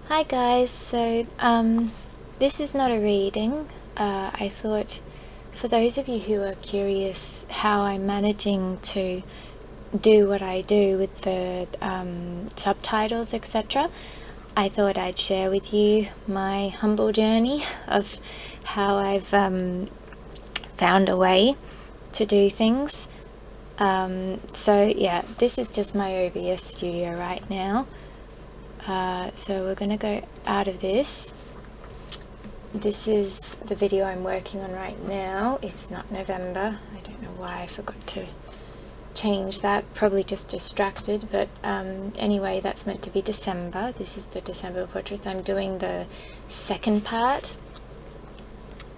Hi guys, so this is not a reading. I thought for those of you who are curious how I'm managing to do what I do with the subtitles, etc., I thought I'd share with you my humble journey of how I've found a way to do things. So yeah, this is just my OBS studio right now. So we're going to go out of this. This is the video I'm working on right now. It's not November. I don't know why I forgot to change that. Probably just distracted, but anyway, that's meant to be December. This is the December portraits. I'm doing the second part,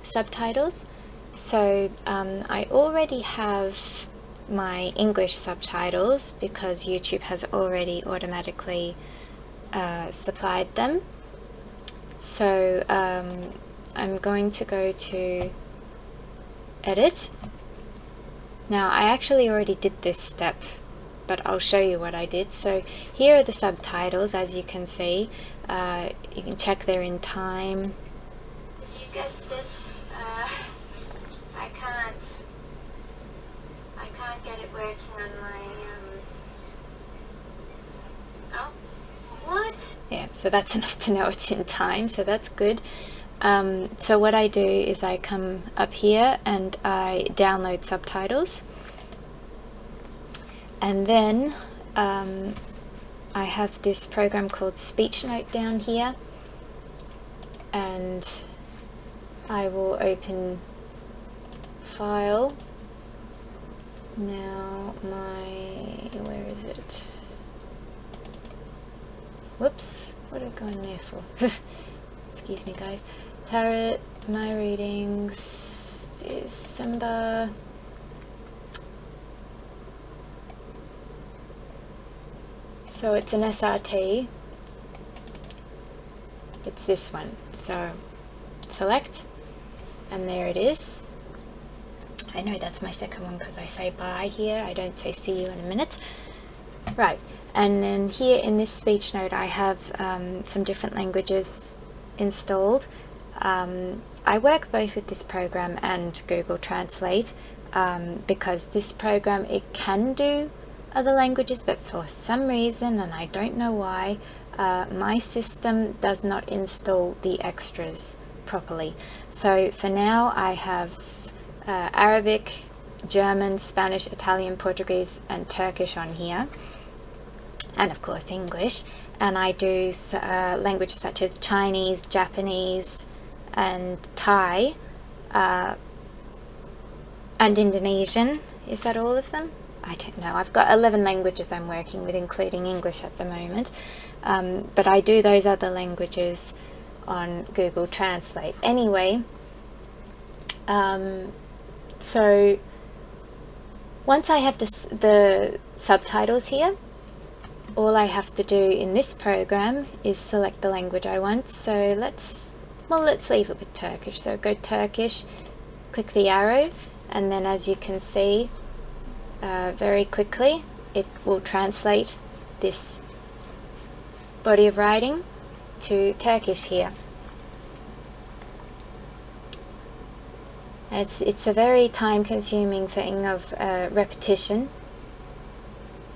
subtitles. So I already have my English subtitles because YouTube has already automatically supplied them. So I'm going to go to edit. Now I actually already did this step, but I'll show you what I did. So here are the subtitles, as you can see. You can check they're in time. As you guessed it, I can't get it working on my What? Yeah, so that's enough to know it's in time, so that's good. So what I do is I come up here and I download subtitles, and then I have this program called Speech Note down here, and I will open File. Now where is it? Whoops, what are we going there for? Excuse me guys. Tarot, my readings, December. So it's an SRT. It's this one. So select, and there it is. I know that's my second one because I say bye here. I don't say see you in a minute. Right. And then here in this speech note I have some different languages installed. I work both with this program and Google Translate because this program, it can do other languages, but for some reason, and I don't know why, my system does not install the extras properly. So for now I have Arabic, German, Spanish, Italian, Portuguese and Turkish on here, and of course English, and I do languages such as Chinese, Japanese and Thai and Indonesian. Is that all of them? I don't know. I've got 11 languages I'm working with, including English at the moment, but I do those other languages on Google Translate. Anyway, so once I have the subtitles here, all I have to do in this program is select the language I want. So let's leave it with Turkish. So go Turkish, click the arrow, and then as you can see very quickly it will translate this body of writing to Turkish here. It's a very time-consuming thing of repetition.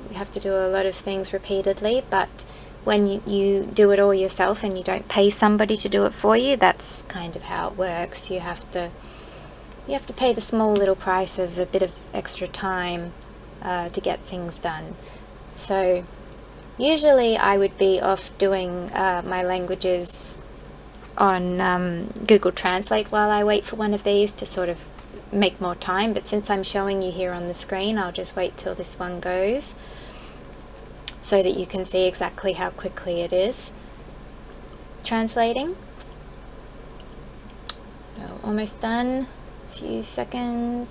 You have to do a lot of things repeatedly, but when you do it all yourself and you don't pay somebody to do it for you, that's kind of how it works. You have to pay the small little price of a bit of extra time to get things done. So usually I would be off doing my languages on Google Translate while I wait for one of these to sort of make more time, but since I'm showing you here on the screen, I'll just wait till this one goes so that you can see exactly how quickly it is translating. So almost done, a few seconds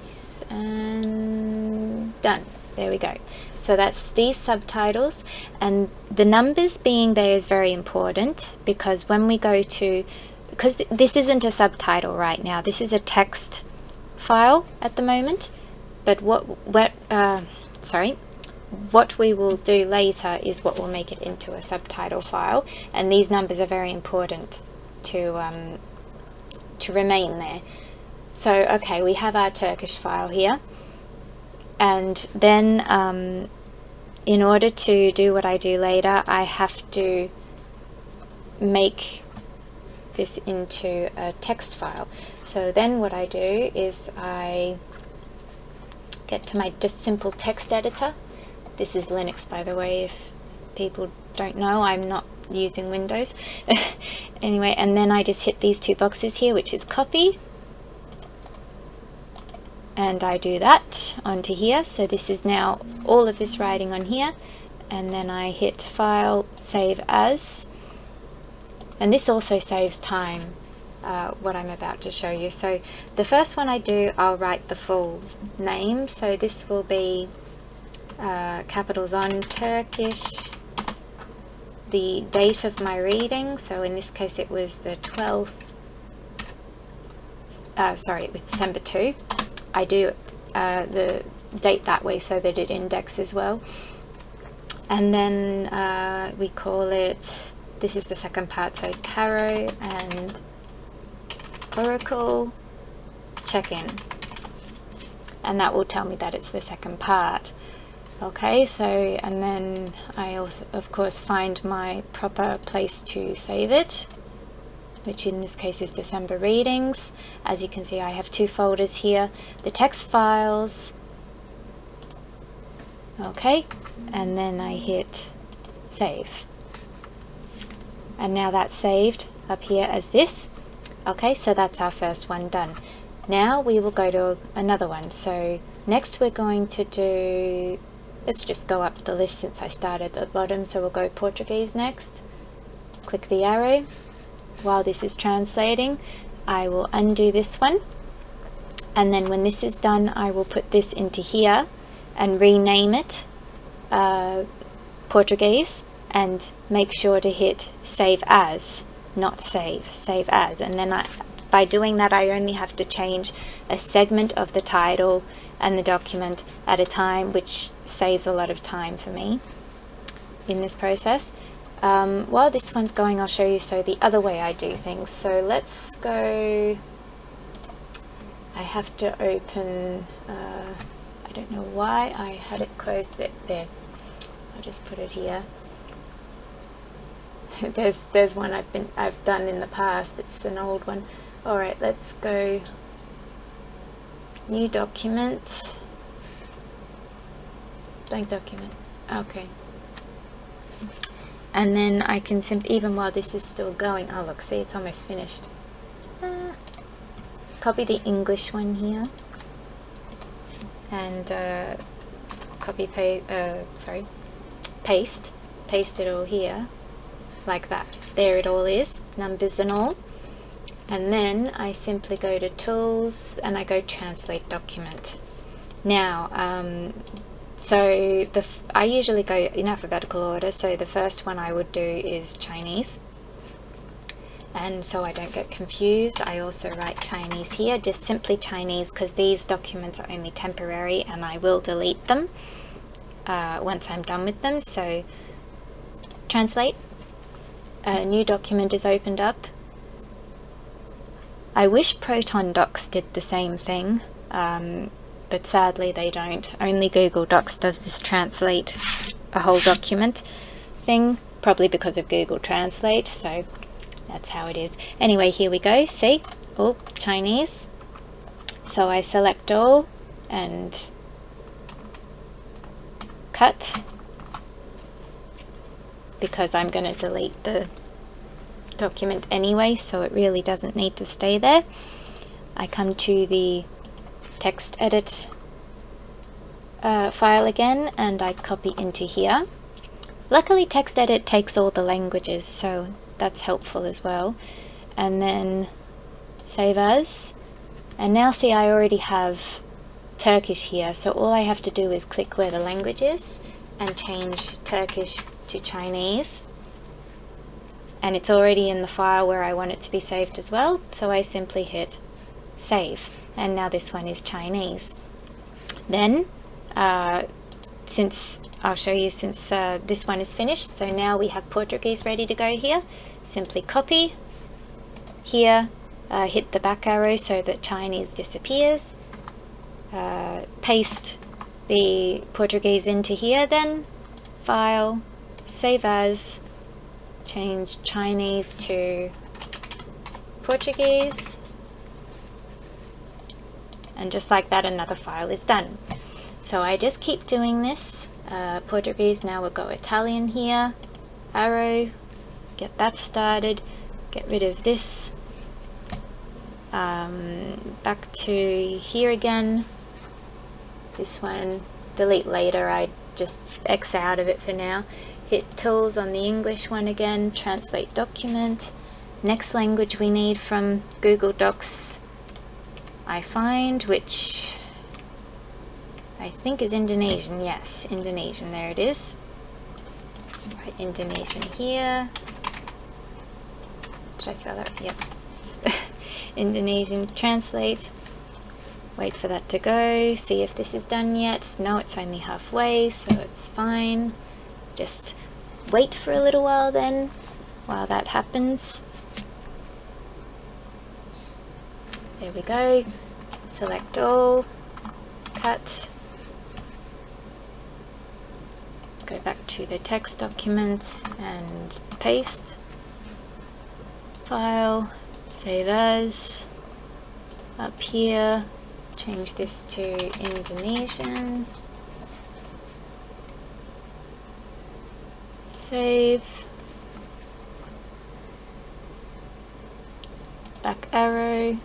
and done. There we go. So that's these subtitles, and the numbers being there is very important because when we go to, because this isn't a subtitle right now, this is a text file at the moment, but what we will do later is what will make it into a subtitle file, and these numbers are very important to remain there. So okay, we have our Turkish file here, and then in order to do what I do later, I have to make this into a text file. So then what I do is I get to my just simple text editor. This is Linux, by the way, if people don't know, I'm not using Windows. Anyway, and then I just hit these two boxes here, which is copy, and I do that onto here. So this is now all of this writing on here, and then I hit File, Save As, and this also saves time, what I'm about to show you. So the first one I do, I'll write the full name. So this will be capitals on Turkish, the date of my reading, so in this case it was the 12th, sorry, it was December 2. I do the date that way so that it indexes well. And then we call it, this is the second part, so tarot and oracle check-in, and that will tell me that it's the second part. Okay, so, and then I also of course find my proper place to save it, which in this case is December readings. As you can see, I have two folders here, the text files, okay, and then I hit save, and now that's saved up here as this. Okay, so that's our first one done. Now we will go to another one. So next we're going to do, let's just go up the list since I started at the bottom. So we'll go Portuguese next. Click the arrow. While this is translating, I will undo this one. And then when this is done, I will put this into here and rename it Portuguese, and make sure to hit Save As, not save, Save As. And then by doing that, I only have to change a segment of the title and the document at a time, which saves a lot of time for me in this process. While this one's going, I'll show you the other way I do things. So let's go, I have to open, I don't know why I had it closed there. I'll just put it here. There's one I've done in the past. It's an old one. All right, let's go new document, blank document. Okay, and then I can even while this is still going, oh look, see, it's almost finished. Copy the English one here and paste it all here like that. There it all is, numbers and all. And then I simply go to Tools and I go Translate Document. Now, so I usually go in alphabetical order, so the first one I would do is Chinese. And so I don't get confused, I also write Chinese here, just simply Chinese, because these documents are only temporary and I will delete them once I'm done with them. So Translate, a new document is opened up. I wish Proton Docs did the same thing, but sadly they don't. Only Google Docs does this translate a whole document thing, probably because of Google Translate, so that's how it is. Anyway, here we go, see? Oh, Chinese. So I select all and cut, because I'm going to delete the document anyway, so it really doesn't need to stay there. I come to the text edit file again and I copy into here. Luckily text edit takes all the languages, so that's helpful as well. And then save as, and now see, I already have Turkish here, so all I have to do is click where the language is and change Turkish to Chinese, and it's already in the file where I want it to be saved as well, so I simply hit save, and now this one is Chinese. Then since I'll show you since this one is finished. So now we have Portuguese ready to go here. Simply copy here, hit the back arrow so that Chinese disappears, paste the Portuguese into here, then file, save as, change Chinese to Portuguese, and just like that another file is done. So I just keep doing this. Portuguese, now we'll go Italian here, arrow, get that started, get rid of this, back to here again, this one, delete later, I just X out of it for now, hit tools on the English one again, translate document, next language we need from Google Docs I find, which I think is Indonesian. Yes, Indonesian, there it is. Right, Indonesian here. Did I spell that? Yep. Indonesian, translate. Wait for that to go, see if this is done yet. No, it's only halfway, so it's fine. Just wait for a little while then, while that happens. There we go. Select all, cut. Go back to the text document and paste. File, save as. Up here, change this to Indonesian. Save. Back arrow.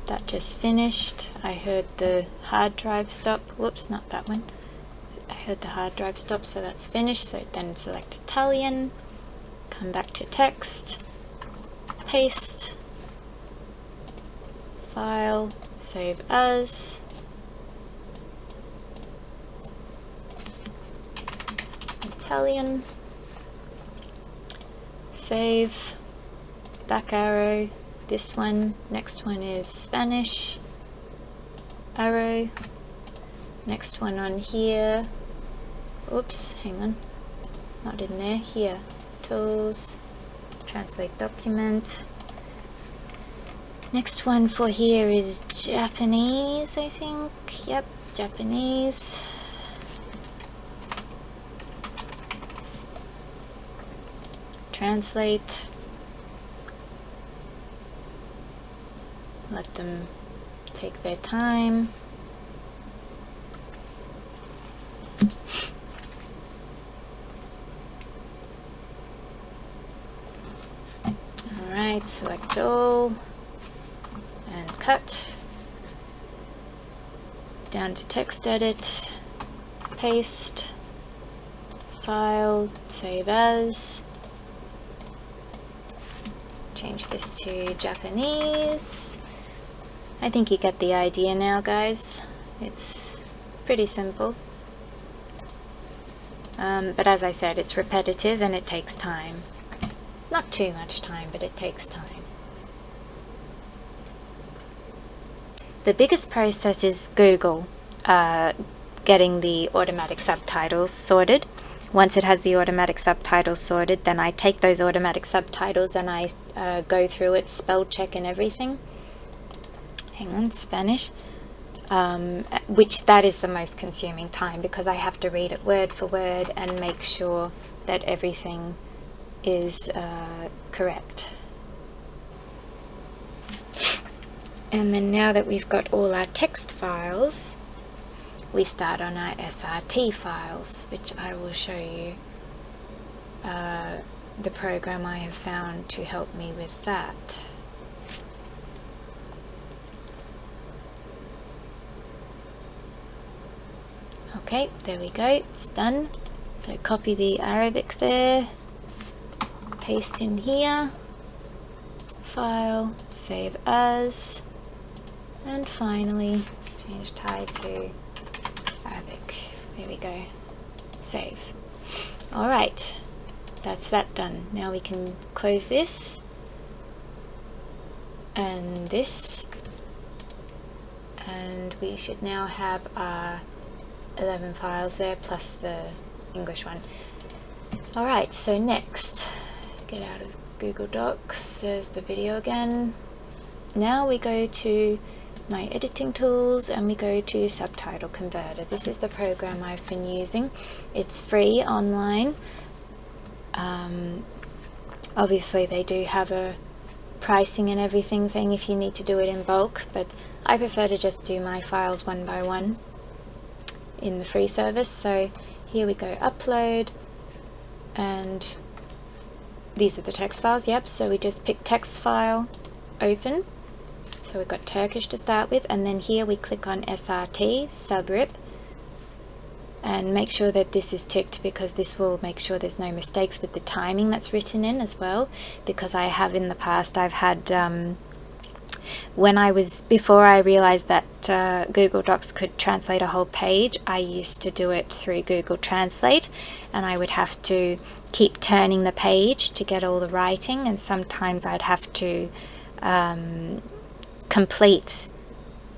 That just finished. I heard the hard drive stop. Whoops, not that one. I heard the hard drive stop, so that's finished. So then select Italian. Come back to text. Paste. File. Save as. Italian. Save. Back arrow. This one, next one is Spanish, arrow, next one on here, oops, hang on, not in there, here, tools, translate document, next one for here is Japanese, I think, yep, Japanese, translate, let them take their time. Alright, select all and cut. Down to text edit, paste, file, save as. Change this to Japanese. I think you get the idea now, guys. It's pretty simple. But as I said, it's repetitive and it takes time. Not too much time, but it takes time. The biggest process is Google getting the automatic subtitles sorted. Once it has the automatic subtitles sorted, then I take those automatic subtitles and I go through it, spell check and everything. Hang on, Spanish, which that is the most consuming time because I have to read it word for word and make sure that everything is correct. And then now that we've got all our text files, we start on our SRT files, which I will show you the program I have found to help me with that. Okay, there we go, it's done. So copy the Arabic there, paste in here, file, save as, and finally change Thai to Arabic. There we go, save. Alright, that's that done. Now we can close this and this, and we should now have our 11 files there plus the English one. Alright, so next, get out of Google Docs, there's the video again. Now we go to my editing tools and we go to Subtitle Converter. This is the program I've been using. It's free online. Obviously they do have a pricing and everything thing if you need to do it in bulk, but I prefer to just do my files one by one in the free service. So here we go, upload, and these are the text files. Yep, so we just pick text file, open. So we've got Turkish to start with, and then here we click on SRT, subrip, and make sure that this is ticked, because this will make sure there's no mistakes with the timing that's written in as well, because I have in the past, I've had, before I realized that Google Docs could translate a whole page, I used to do it through Google Translate, and I would have to keep turning the page to get all the writing, and sometimes I'd have to complete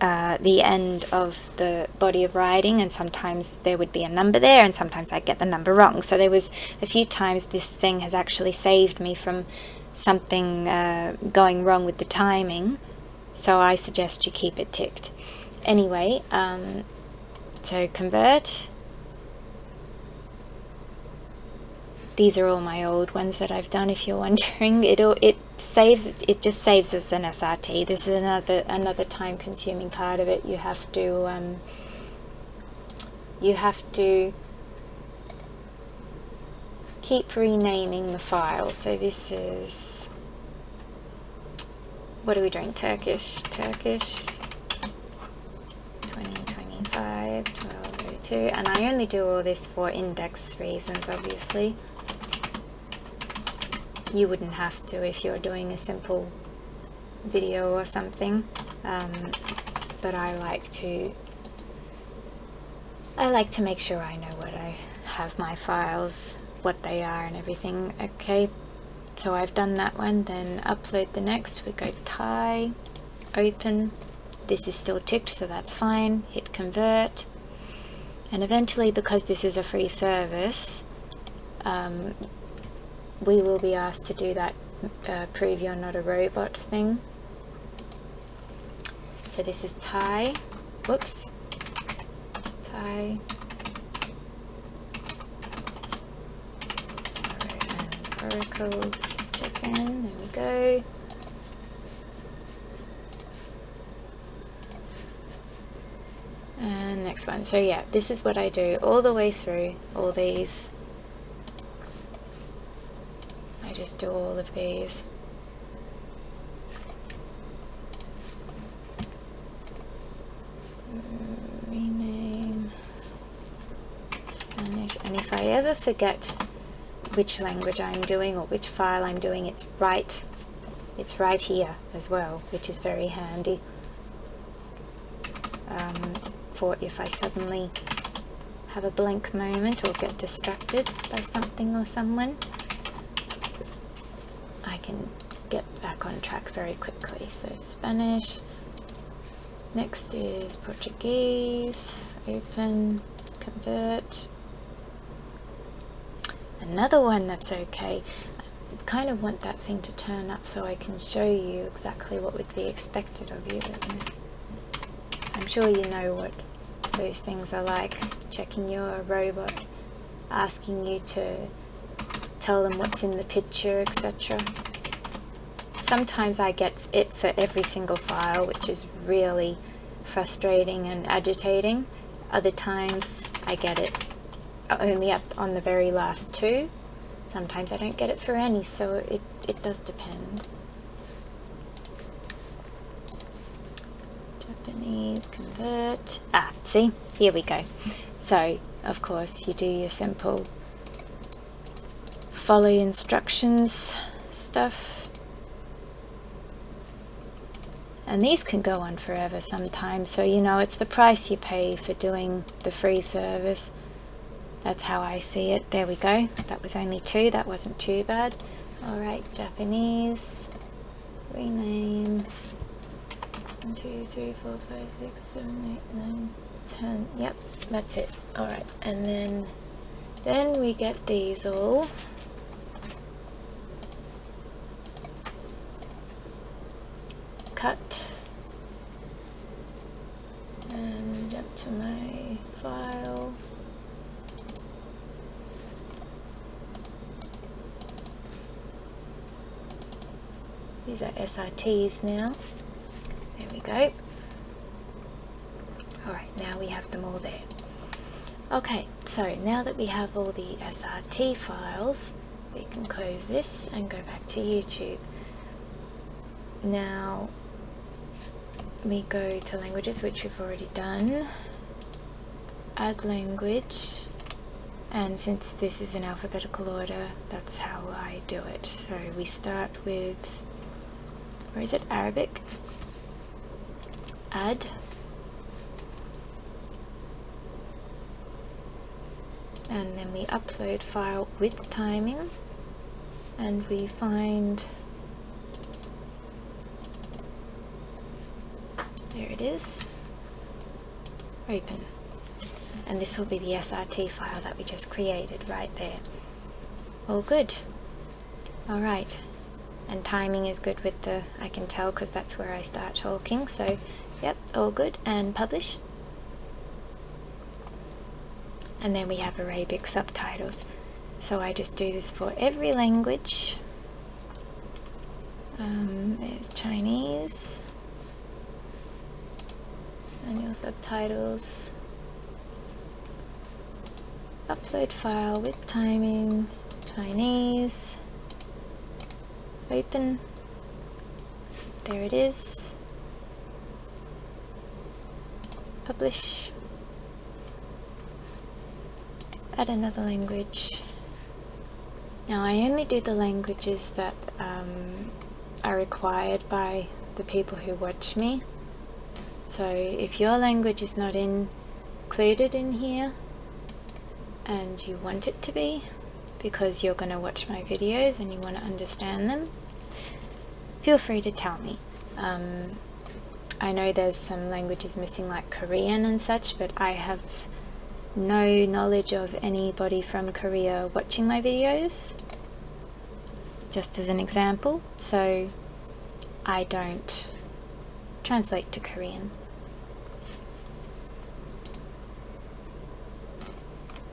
the end of the body of writing, and sometimes there would be a number there and sometimes I'd get the number wrong. So there was a few times this thing has actually saved me from something going wrong with the timing, so I suggest you keep it ticked. Anyway, so convert. These are all my old ones that I've done, if you're wondering. It just saves as an SRT. This is another time-consuming part of it. You have to keep renaming the file. So this is, what are we doing? Turkish 2025 1202, and I only do all this for index reasons, obviously. You wouldn't have to if you're doing a simple video or something, but I like to make sure I know what I have my files, what they are and everything. Okay, so I've done that one. Then upload the next. We go Thai, open. This is still ticked, so that's fine. Hit convert, and eventually, because this is a free service, we will be asked to do that prove you're not a robot thing. So this is Thai, whoops, Thai, and Oracle chicken, there we go. And next one. So yeah, this is what I do all the way through all these. I just do all of these. Rename Spanish, and if I ever forget which language I'm doing or which file I'm doing, it's right here as well, which is very handy for if I suddenly have a blank moment or get distracted by something or someone. I can get back on track very quickly. So Spanish, next is Portuguese, open, convert. Another one that's okay. I kind of want that thing to turn up so I can show you exactly what would be expected of you. I'm sure you know what those things are like, checking you're a robot, asking you to tell them what's in the picture, etc. Sometimes I get it for every single file, which is really frustrating and agitating. Other times I get it only up on the very last two. Sometimes I don't get it for any, so it does depend. Japanese, convert. Ah, see? Here we go. So, of course, you do your simple follow instructions stuff. And these can go on forever sometimes, so you know, it's the price you pay for doing the free service. That's how I see it. There we go. That was only 2. That wasn't too bad. Alright, Japanese. Rename. 1, 2, 3, 4, 5, 6, 7, 8, 9, turn, yep, that's it. Alright, and then we get these all cut and jump to my file. These are SRTs now. There we go. Alright, now we have them all there. Okay, so now that we have all the SRT files, we can close this and go back to YouTube. Now we go to languages, which we've already done. Add language, and since this is in alphabetical order, that's how I do it. So we start with, where is it? Arabic. Add. And then we upload file with timing, and we find, there it is, open. And this will be the SRT file that we just created right there. All good. Alright, and timing is good with the, I can tell because that's where I start talking, so yep, all good. And publish. And then we have Arabic subtitles. So I just do this for every language. There's Chinese. Manual subtitles. Upload file with timing. Chinese. Open. There it is. Publish. Add another language. Now I only do the languages that are required by the people who watch me. So if your language is not included in here and you want it to be because you're going to watch my videos and you want to understand them, feel free to tell me. I know there's some languages missing like Korean and such, but I have no knowledge of anybody from Korea watching my videos, just as an example, so I don't translate to Korean.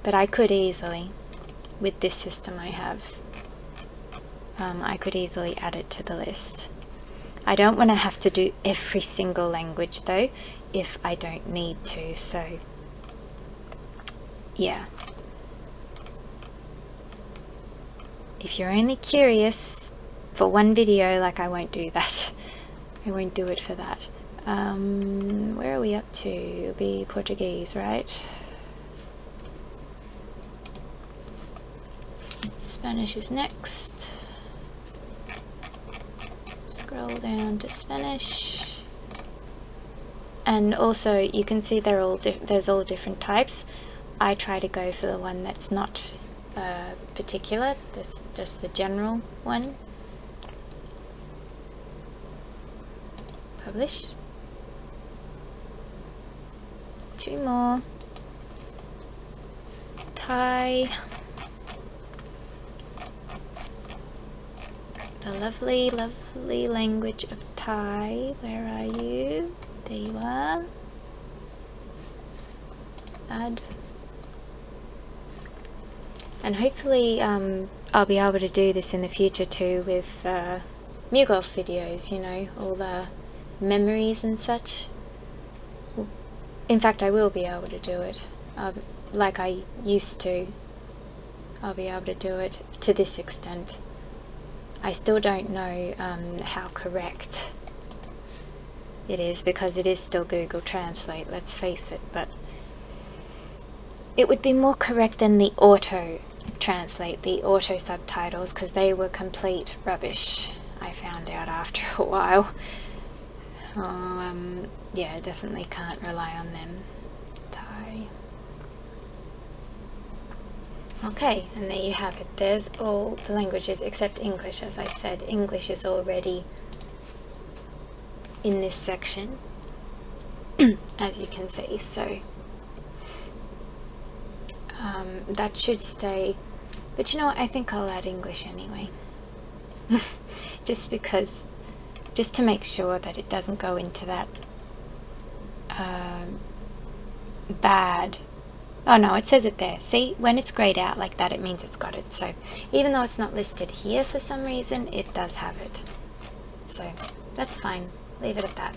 But I could easily, with this system I have, I could easily add it to the list. I don't want to have to do every single language though, if I don't need to, so yeah. If you're only curious for one video, like, I won't do that. I won't do it for that. Where are we up to? It'll be Portuguese, right? Spanish is next. Scroll down to Spanish. And also you can see there's all different types. I try to go for the one that's not particular, that's just the general one. Publish. 2 more. Thai. The lovely, lovely language of Thai. Where are you? There you are. Add. And hopefully I'll be able to do this in the future too with MEWGULF videos, you know, all the memories and such. In fact, I will be able to do it like I used to. I'll be able to do it to this extent. I still don't know how correct it is, because it is still Google Translate, let's face it, but it would be more correct than the auto translate, the auto subtitles, because they were complete rubbish, I found out after a while. Yeah, definitely can't rely on them. Thai. Okay, and there you have it. There's all the languages except English. As I said, English is already in this section, as you can see. So that should stay, but you know what, I think I'll add English anyway. Just to make sure that it doesn't go into that bad. Oh no, it says it there. See, when it's grayed out like that, it means it's got it. So even though it's not listed here for some reason, it does have it. So that's fine. Leave it at that.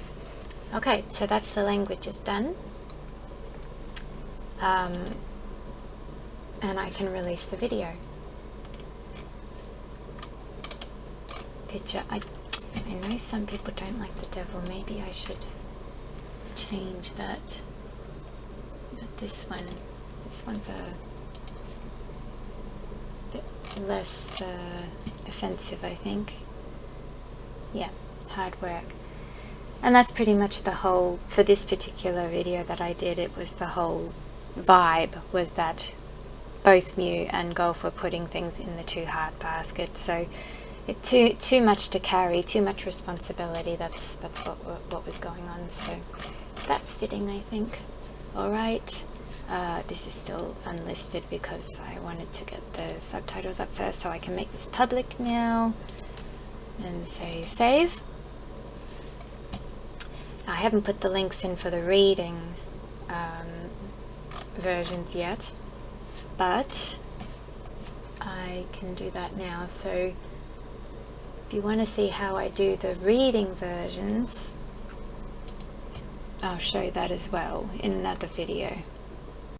Okay, so that's the languages done. And I can release the video. Picture. I know some people don't like the devil. Maybe I should change that. But this one's a bit less offensive, I think. Yeah, hard work. And that's pretty much the whole, for this particular video that I did, it was the whole vibe was that both Mew and Gulf were putting things in the too hard basket. So too much to carry, too much responsibility. That's what was going on. So that's fitting, I think. All right. This is still unlisted because I wanted to get the subtitles up first, so I can make this public now and say save. I haven't put the links in for the reading versions yet, but I can do that now. So if you want to see how I do the reading versions, I'll show that as well in another video.